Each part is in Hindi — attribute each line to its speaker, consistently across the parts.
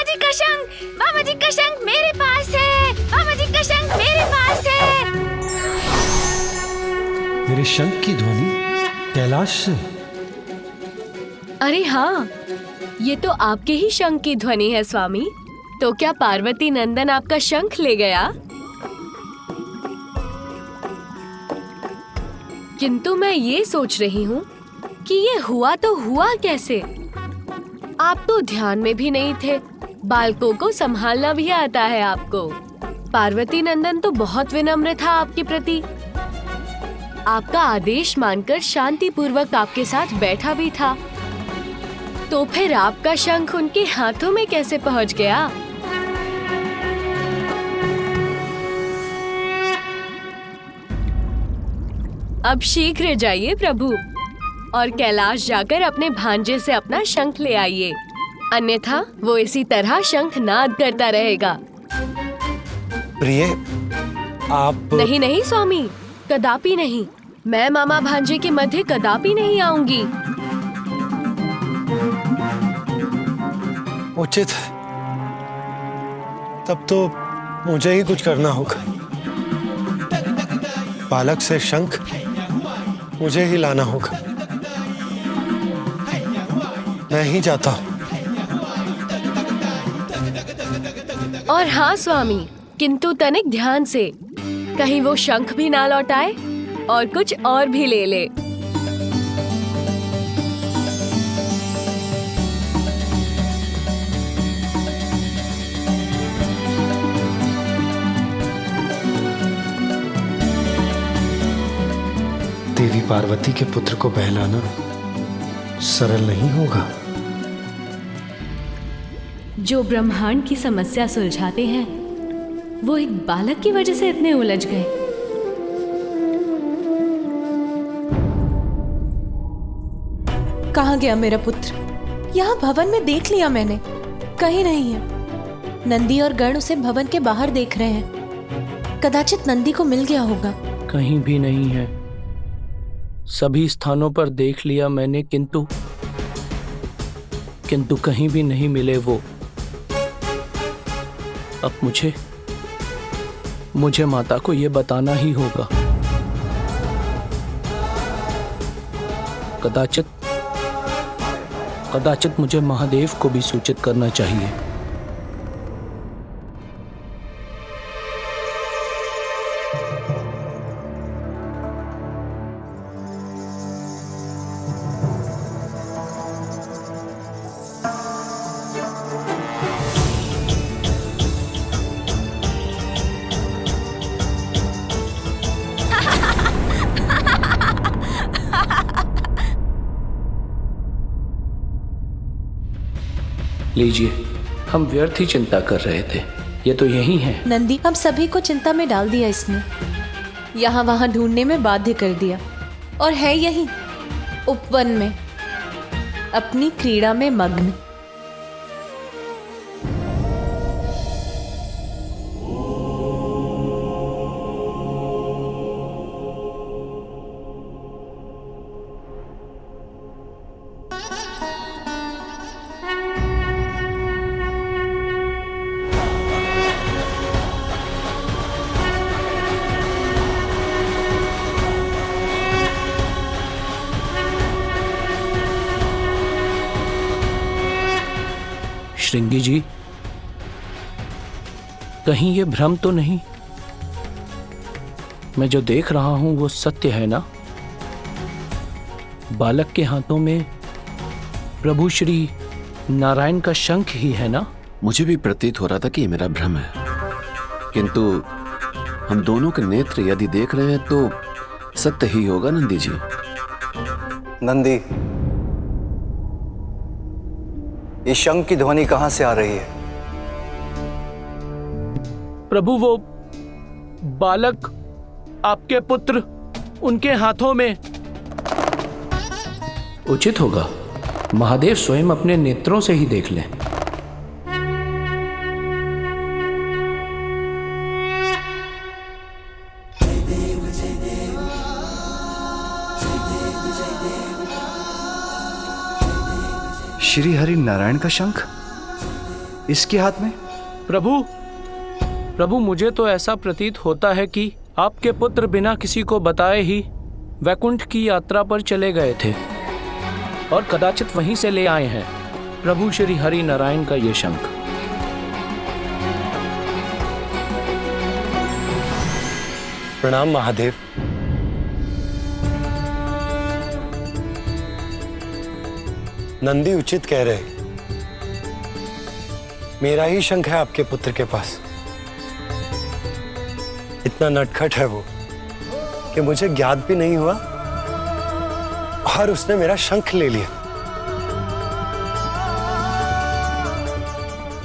Speaker 1: जी का शंख, बाबा जी का शंख मेरे पास है, बाबा जी का शंख मेरे पास है।
Speaker 2: मेरे शंख की ध्वनि कैलाश से।
Speaker 3: अरे हाँ, ये तो आपके ही शंख की ध्वनि है स्वामी। तो क्या पार्वती नंदन आपका शंख ले गया? किंतु मैं ये सोच रही हूँ कि ये हुआ तो हुआ कैसे? आप तो ध्यान में भी नहीं थे। बालकों को संभालना भी आता है आपको। पार्वती नंदन तो बहुत विनम्र था आपके प्रति। आपका आदेश मानकर शांति पूर्वक आपके साथ बैठा भी था। तो फिर आपका शंख उनके हाथों में कैसे पहुंच गया? अब शीघ्र जाइए प्रभु और कैलाश जाकर अपने भांजे से अपना शंख ले आइए, अन्यथा वो इसी तरह शंख नाद करता रहेगा।
Speaker 2: प्रिय, आप
Speaker 3: नहीं नहीं स्वामी, कदापि नहीं। मैं मामा भांजे के मध्य कदापि नहीं आऊंगी।
Speaker 2: उचित, तब तो मुझे ही कुछ करना होगा। बालक से शंख मुझे ही लाना होगा। मैं ही जाता हूँ।
Speaker 3: और हाँ स्वामी, किंतु तनिक ध्यान से, कहीं वो शंख भी ना लौटाए और कुछ और भी ले ले।
Speaker 2: देवी पार्वती के पुत्र को बहलाना सरल नहीं होगा।
Speaker 3: जो ब्रह्मांड की समस्या सुलझाते हैं, वो एक बालक की वजह से इतने उलझ गए।
Speaker 4: कहाँ गया मेरा पुत्र? यहाँ भवन में देख लिया मैंने, कहीं नहीं है। नंदी और गण उसे भवन के बाहर देख रहे हैं। कदाचित नंदी को मिल गया होगा।
Speaker 5: कहीं भी नहीं है। सभी स्थानों पर देख लिया मैंने, किंतु कहीं भी नहीं मिले वो। अब मुझे माता को ये बताना ही होगा। कदाचित मुझे महादेव को भी सूचित करना चाहिए। लीजिए, हम व्यर्थ ही चिंता कर रहे थे। ये तो यही है।
Speaker 4: नंदी हम सभी को चिंता में डाल दिया इसने। यहाँ वहाँ ढूंढने में बाध्य कर दिया, और है यही उपवन में अपनी क्रीड़ा में मग्न।
Speaker 5: श्रृंगी जी, कहीं ये भ्रम तो नहीं? मैं जो देख रहा हूं वो सत्य है ना? बालक के हाथों में प्रभु श्री नारायण का शंख ही है ना?
Speaker 6: मुझे भी प्रतीत हो रहा था कि ये मेरा भ्रम है, किंतु हम दोनों के नेत्र यदि देख रहे हैं तो सत्य ही होगा नंदी जी।
Speaker 7: नंदी, ये शंख की ध्वनि कहां से आ रही है?
Speaker 5: प्रभु, वो बालक आपके पुत्र, उनके हाथों में। उचित होगा महादेव स्वयं अपने नेत्रों से ही देख लें।
Speaker 7: श्री हरि नारायण का शंख?
Speaker 8: इसके हाथ में?
Speaker 5: प्रभु मुझे तो ऐसा प्रतीत होता है कि आपके पुत्र बिना किसी को बताए ही वैकुंठ की यात्रा पर चले गए थे और कदाचित वहीं से ले आए हैं प्रभु श्री हरि नारायण का ये शंख।
Speaker 2: प्रणाम महादेव। नंदी उचित कह रहे, मेरा ही शंख है आपके पुत्र के पास। इतना नटखट है वो कि मुझे ज्ञात भी नहीं हुआ और उसने मेरा शंख ले लिया।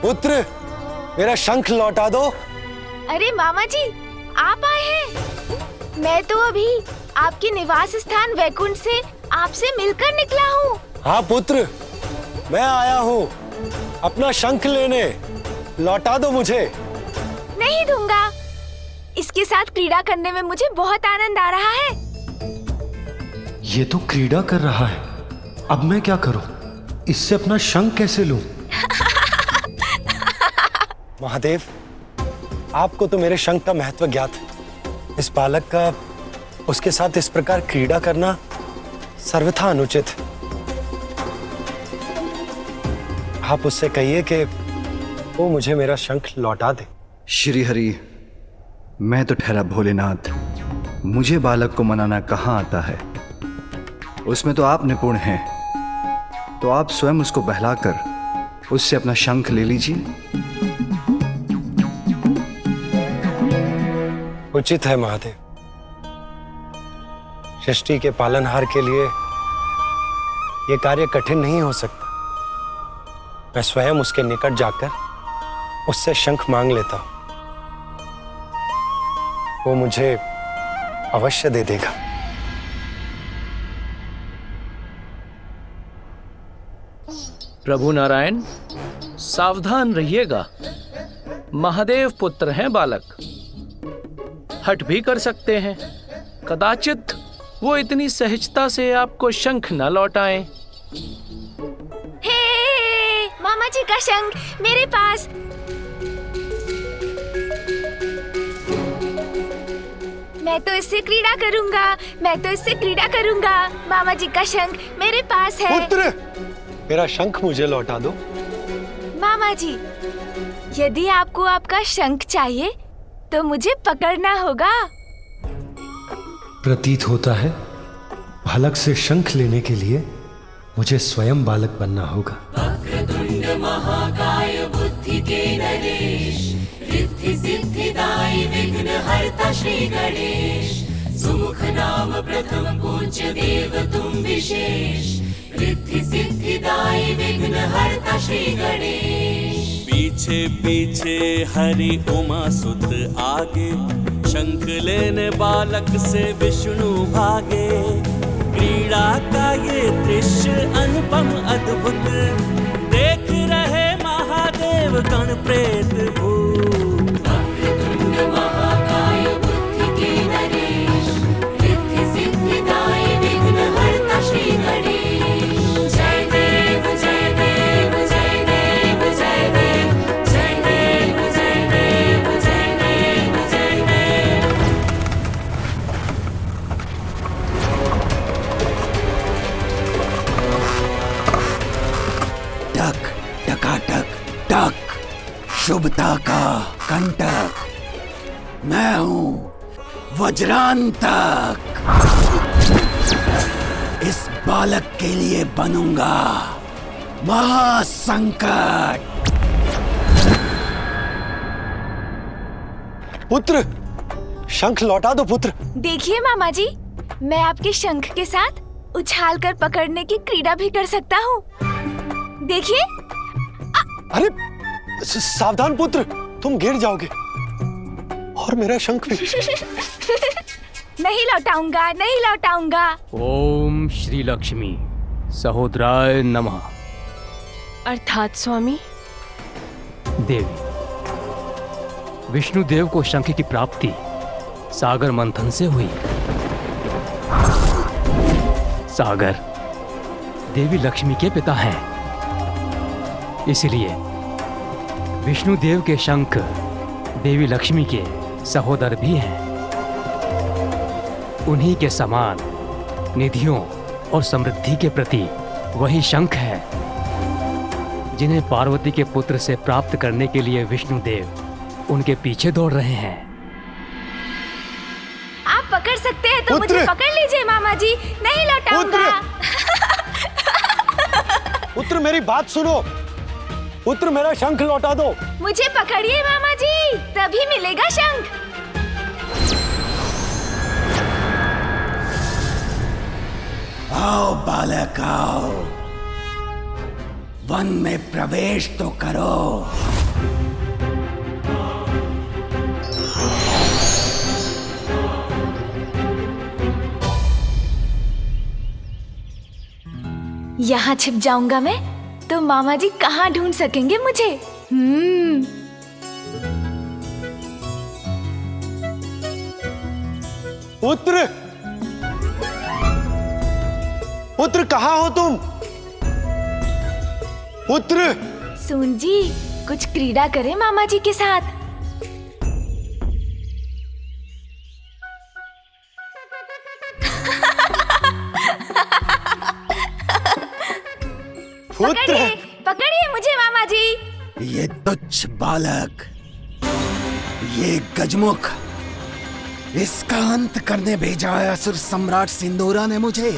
Speaker 2: पुत्र, मेरा शंख लौटा दो।
Speaker 1: अरे मामा जी, आप आए हैं। मैं तो अभी आपके निवास स्थान वैकुंठ से आपसे मिलकर निकला हूँ।
Speaker 2: हाँ पुत्र, मैं आया हूँ अपना शंख लेने। लौटा दो मुझे।
Speaker 1: नहीं दूंगा। इसके साथ क्रीड़ा करने में मुझे बहुत आनंद आ रहा है।
Speaker 2: ये तो क्रीड़ा कर रहा है, अब मैं क्या करूं? इससे अपना शंख कैसे लूं? महादेव, आपको तो मेरे शंख का महत्व ज्ञात है। इस बालक का उसके साथ इस प्रकार क्रीड़ा करना सर्वथा अनुचित है। आप उससे कहिए कि वो मुझे मेरा शंख लौटा दे।
Speaker 8: श्री हरि, मैं तो ठहरा भोलेनाथ, मुझे बालक को मनाना कहाँ आता है। उसमें तो आप निपुण हैं, तो आप स्वयं उसको बहलाकर उससे अपना शंख ले लीजिए।
Speaker 2: उचित है महादेव। सृष्टि के पालनहार के लिए यह कार्य कठिन नहीं हो सकता। मैं स्वयं उसके निकट जाकर उससे शंख मांग लेता हूं। वो मुझे अवश्य दे देगा।
Speaker 5: प्रभु नारायण, सावधान रहिएगा। महादेव पुत्र हैं बालक, हट भी कर सकते हैं। कदाचित वो इतनी सहजता से आपको शंख न लौटाएं।
Speaker 1: हे मामा जी का शंख मेरे पास। मैं तो इससे क्रीड़ा करूंगा। मैं तो इससे क्रीड़ा करूंगा। मामा जी का शंख मेरे पास है।
Speaker 2: पुत्र, मेरा शंख मुझे लौटा दो।
Speaker 1: मामा जी, यदि आपको आपका शंख चाहिए तो मुझे पकड़ना होगा।
Speaker 2: प्रतीत होता है बालक से शंख लेने के लिए मुझे स्वयं बालक बनना होगा।
Speaker 9: वक्रतुंड महाकाय बुद्धि के नरेश, रिद्धि सिद्धिदायी विघ्न हरता श्री गणेश। सुमुख नाम प्रथम पूज्य देव तुम विशेष, रिद्धि सिद्धिदायी विघ्न हरता श्री गणेश।
Speaker 10: पीछे पीछे हरि उमा सुत आगे, शंख लेने बालक से विष्णु भागे। क्रीड़ा का ये दृश्य अनुपम अद्भुत, देख रहे महादेव गण प्रेत भूत।
Speaker 9: वक्रतुंड महाकाय बुद्धि के नरेश, रिद्धि सिद्धिदायी विघ्न हरता श्री गणेश। जय देव जय देव जय देव जय देव, जय देव जय देव जय देव जय देव।
Speaker 11: टक टकाटक टक, शुभता का कंटक, मैं हूं वज्रांतक। इस बालक के लिए बनूंगा महासंकट।
Speaker 2: पुत्र, शंख लौटा दो पुत्र।
Speaker 1: देखिए मामा जी, मैं आपके शंख के साथ उछाल कर पकड़ने की क्रीड़ा भी कर सकता हूँ। देखिए।
Speaker 2: अरे सावधान पुत्र, तुम गिर जाओगे और मेरा शंख भी।
Speaker 1: नहीं लौटाऊंगा, नहीं लौटाऊंगा।
Speaker 5: ओम श्री लक्ष्मी सहोदराय नमः।
Speaker 3: अर्थात स्वामी
Speaker 5: देवी, विष्णु देव को शंख की प्राप्ति सागर मंथन से हुई। सागर देवी लक्ष्मी के पिता हैं, इसलिए
Speaker 12: विष्णुदेव के शंख देवी लक्ष्मी के सहोदर भी हैं। उन्हीं के समान निधियों और समृद्धि के प्रति वही शंख है जिन्हें पार्वती के पुत्र से प्राप्त करने के लिए विष्णुदेव उनके पीछे दौड़ रहे हैं।
Speaker 1: आप पकड़ सकते हैं तो मुझे पकड़ लीजिए मामा जी, नहीं लौटाऊंगा।
Speaker 2: पुत्र मेरी बात सुनो, पुत्र मेरा शंख लौटा दो।
Speaker 1: मुझे पकड़िए मामा जी, तभी मिलेगा शंख।
Speaker 11: आओ बालक आओ, वन में प्रवेश तो करो।
Speaker 1: यहाँ छिप जाऊंगा मैं तो मामा जी कहाँ ढूंढ सकेंगे मुझे।
Speaker 2: पुत्र, पुत्र कहाँ हो तुम? पुत्र।
Speaker 1: सून जी, कुछ क्रीड़ा करें मामा जी के साथ।
Speaker 2: पुत्र,
Speaker 1: पकड़िए मुझे मामा जी।
Speaker 11: ये तुच्छ बालक, ये गजमुख, इसका अंत करने भेजा है असुर सम्राट सिंदूरा ने मुझे।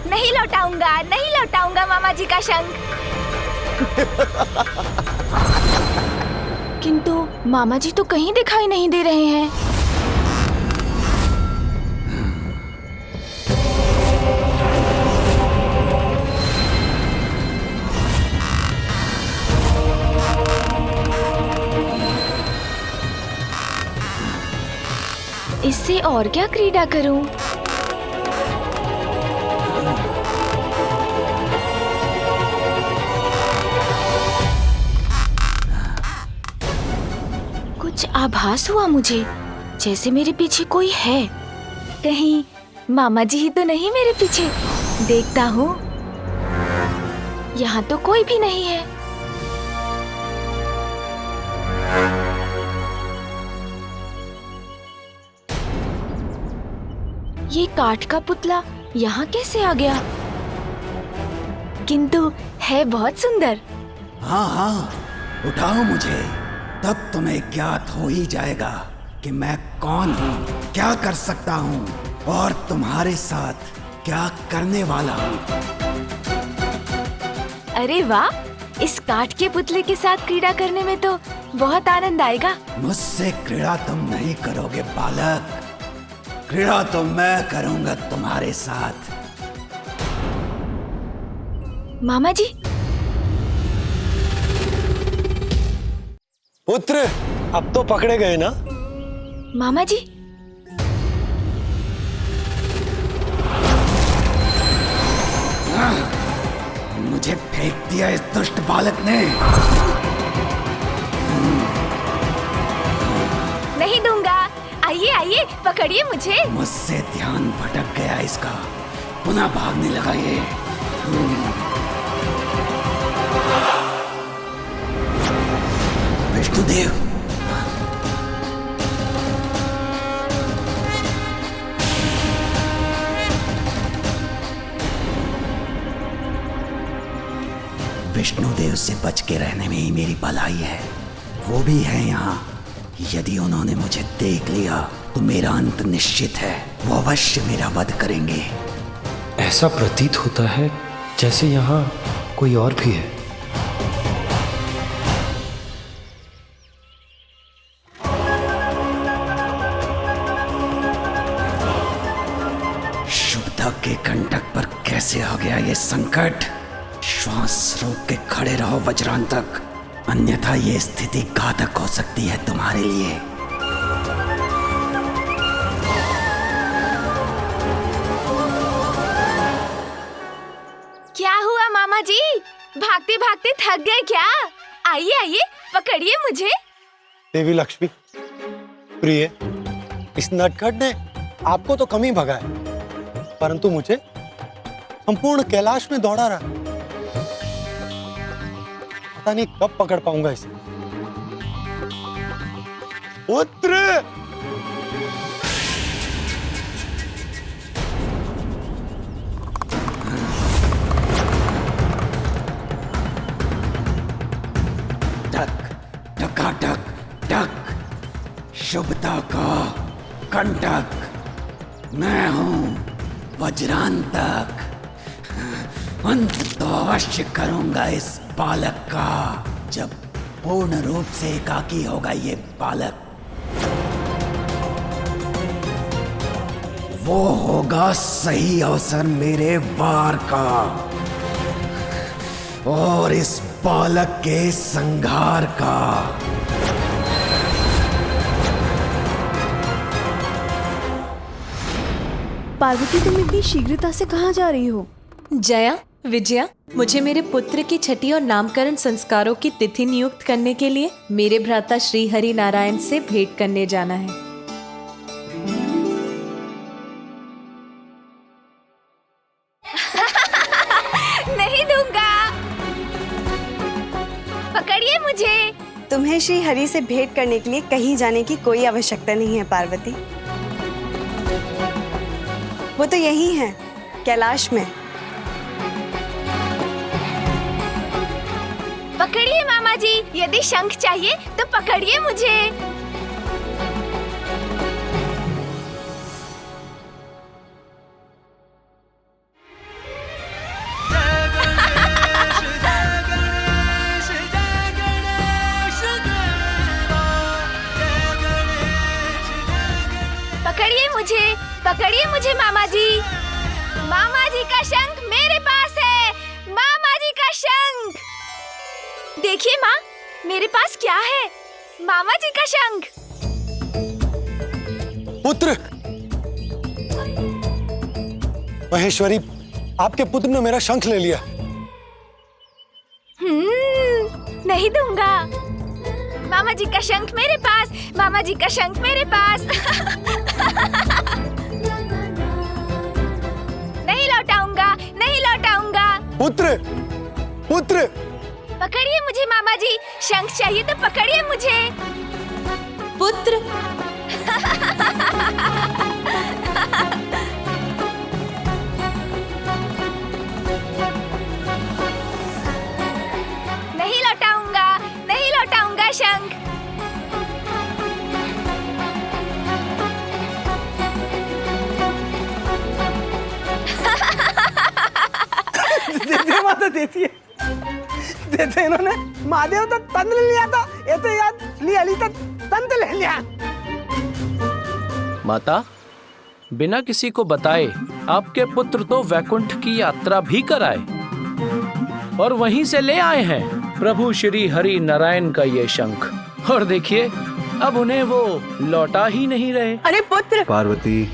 Speaker 1: नहीं लौटाऊंगा, नहीं लौटाऊंगा मामा जी का शंख। किंतु मामा जी तो कहीं दिखाई नहीं दे रहे हैं। इससे और क्या क्रीड़ा करूं? कुछ आभास हुआ मुझे, जैसे मेरे पीछे कोई है। कहीं मामा जी ही तो नहीं मेरे पीछे? देखता हूँ, यहाँ तो कोई भी नहीं है। ये काठ का पुतला यहाँ कैसे आ गया? किंतु है बहुत सुंदर।
Speaker 11: हाँ हाँ, उठाओ मुझे, तब तुम्हें ज्ञात हो ही जाएगा कि मैं कौन हूँ, क्या कर सकता हूँ और तुम्हारे साथ क्या करने वाला हूँ।
Speaker 1: अरे वाह, इस काठ के पुतले के साथ क्रीड़ा करने में तो बहुत आनंद आएगा।
Speaker 11: मुझसे क्रीड़ा तुम नहीं करोगे बालक, क्रीड़ा तो मैं करूंगा तुम्हारे साथ।
Speaker 1: मामा जी।
Speaker 2: पुत्र, अब तो पकड़े गए ना?
Speaker 1: मामा जी।
Speaker 11: मुझे फेंक दिया इस दुष्ट बालक ने।
Speaker 1: नहीं दूंगा, आइए आइए, पकड़िए मुझे।
Speaker 11: मुझसे ध्यान भटक गया इसका, पुनः भागने लगा ये। विष्णुदेव, विष्णुदेव से बच के रहने में ही मेरी भलाई है। वो भी है यहाँ। यदि उन्होंने मुझे देख लिया तो मेरा अंत निश्चित है। वो अवश्य मेरा वध करेंगे।
Speaker 13: ऐसा प्रतीत होता है जैसे यहाँ कोई और भी है।
Speaker 11: शुभदा के कंटक पर कैसे आ गया ये संकट? श्वास रोक के खड़े रहो वज्रांतक, अन्यथा ये स्थिति घातक हो सकती है तुम्हारे लिए।
Speaker 1: क्या हुआ मामा जी? भागते भागते थक गए क्या? आइए आइए, पकड़िए मुझे।
Speaker 2: देवी लक्ष्मी, प्रिय, इस नटखट ने आपको तो कम ही भगाया, परंतु मुझे संपूर्ण कैलाश में दौड़ा रहा। पता नहीं कब पकड़ पाऊंगा इसे। पुत्र।
Speaker 11: टकाटक टक, शुभता का कंटक। मैं हूं वज्रांतक। अंत तो अवश्य करूंगा इस बालक का, जब पूर्ण रूप से एकाकी होगा ये बालक। वो होगा सही अवसर मेरे वार का और इस बालक के संहार का।
Speaker 14: पार्वती, तुम इतनी शीघ्रता से कहाँ जा रही हो?
Speaker 4: जया, विजया, मुझे मेरे पुत्र की छठी और नामकरण संस्कारों की तिथि नियुक्त करने के लिए मेरे भ्राता श्री हरि नारायण से भेंट करने जाना है।
Speaker 1: नहीं दूंगा। पकड़िए मुझे।
Speaker 14: तुम्हें श्री हरि से भेंट करने के लिए कहीं जाने की कोई आवश्यकता नहीं है पार्वती। वो तो यही है, कैलाश में।
Speaker 1: पकड़िए मामा जी, यदि शंख चाहिए तो पकड़िए मुझे। पकड़िए मुझे मामा जी। मामा जी का शंख मेरे पास है। मामा जी का शंख। देखिए माँ, मेरे पास क्या है? मामा जी का शंख।
Speaker 2: पुत्र, महेश्वरी, आपके पुत्र ने मेरा शंख ले लिया।
Speaker 1: नहीं दूंगा। मामा जी का शंख मेरे पास। मामा जी का शंख मेरे पास। नहीं लौटाऊंगा, नहीं लौटाऊंगा।
Speaker 2: पुत्र, पुत्र,
Speaker 1: पकड़िए मुझे मामा जी। शंख चाहिए तो पकड़िए मुझे।
Speaker 4: पुत्र।
Speaker 1: नहीं लौटाऊंगा, नहीं लौटाऊंगा शंख।
Speaker 15: देते माता देती है। देते इन्होंने महादेव तो तंत्र ले लिया था, ये तो याद ली अली तो तंत्र ले लिया।
Speaker 5: माता, बिना किसी को बताए आपके पुत्र तो वैकुंठ की यात्रा भी कराए और वहीं से ले आए हैं प्रभु श्री हरि नारायण का ये शंख। और देखिए, अब उन्हें वो लौटा ही नहीं रहे।
Speaker 15: अरे पुत्र।
Speaker 8: पार्वती,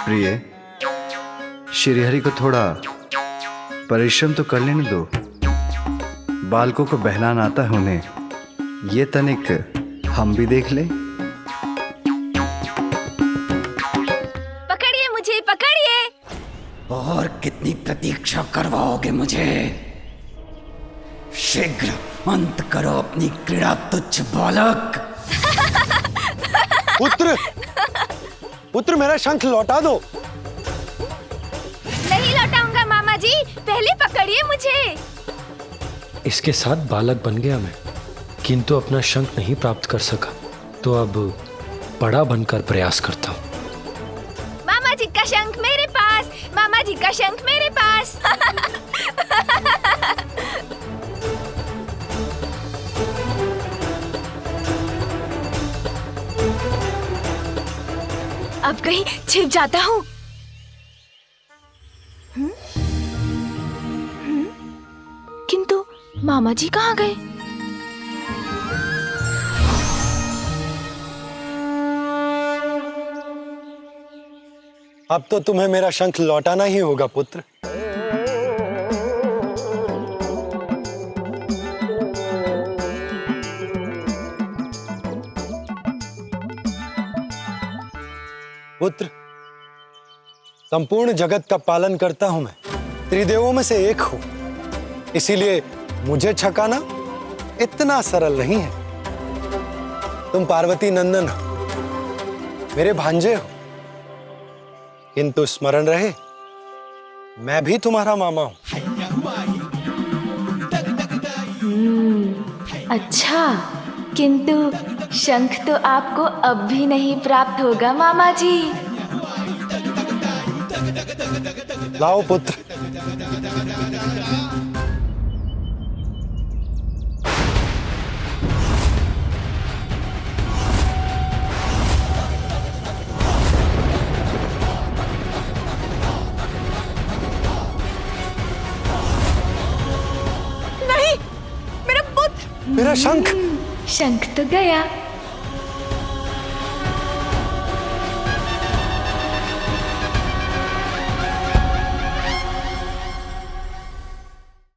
Speaker 8: प्रिय, श्रीहरि को थोड़ा परिश्रम तो कर लेने दो। बालकों को बहलाना आता है उन्हें, ये तनिक हम भी देख लें।
Speaker 1: पकड़िए मुझे, पकड़िए।
Speaker 11: और कितनी प्रतीक्षा करवाओगे मुझे? शीघ्र अंत करो अपनी क्रीड़ा तुच्छ बालक।
Speaker 2: पुत्र, पुत्र, मेरा शंख लौटा दो।
Speaker 1: नहीं लौटाऊंगा मामा जी, पहले पकड़िए मुझे।
Speaker 13: इसके साथ बालक बन गया मैं, किंतु अपना शंख नहीं प्राप्त कर सका, तो अब बड़ा बनकर प्रयास करता हूँ।
Speaker 1: मामा जी का शंख मेरे पास। मामा जी का शंख मेरे पास। अब कहीं छिप जाता हूँ। किंतु मामा जी कहाँ गए?
Speaker 2: अब तो तुम्हें मेरा शंख लौटाना ही होगा पुत्र। पुत्र, संपूर्ण जगत का पालन करता हूं मैं, त्रिदेवों में से एक हूं, इसीलिए मुझे छकाना इतना सरल नहीं है। तुम पार्वती नंदन हो, मेरे भांजे हो, किंतु स्मरण रहे मैं भी तुम्हारा मामा हूं।
Speaker 1: अच्छा, किंतु शंख तो आपको अब भी नहीं प्राप्त होगा मामा जी।
Speaker 2: लाओ पुत्र।
Speaker 1: नहीं, मेरा पुत्र।
Speaker 2: मेरा शंख।
Speaker 1: शंख तो गया।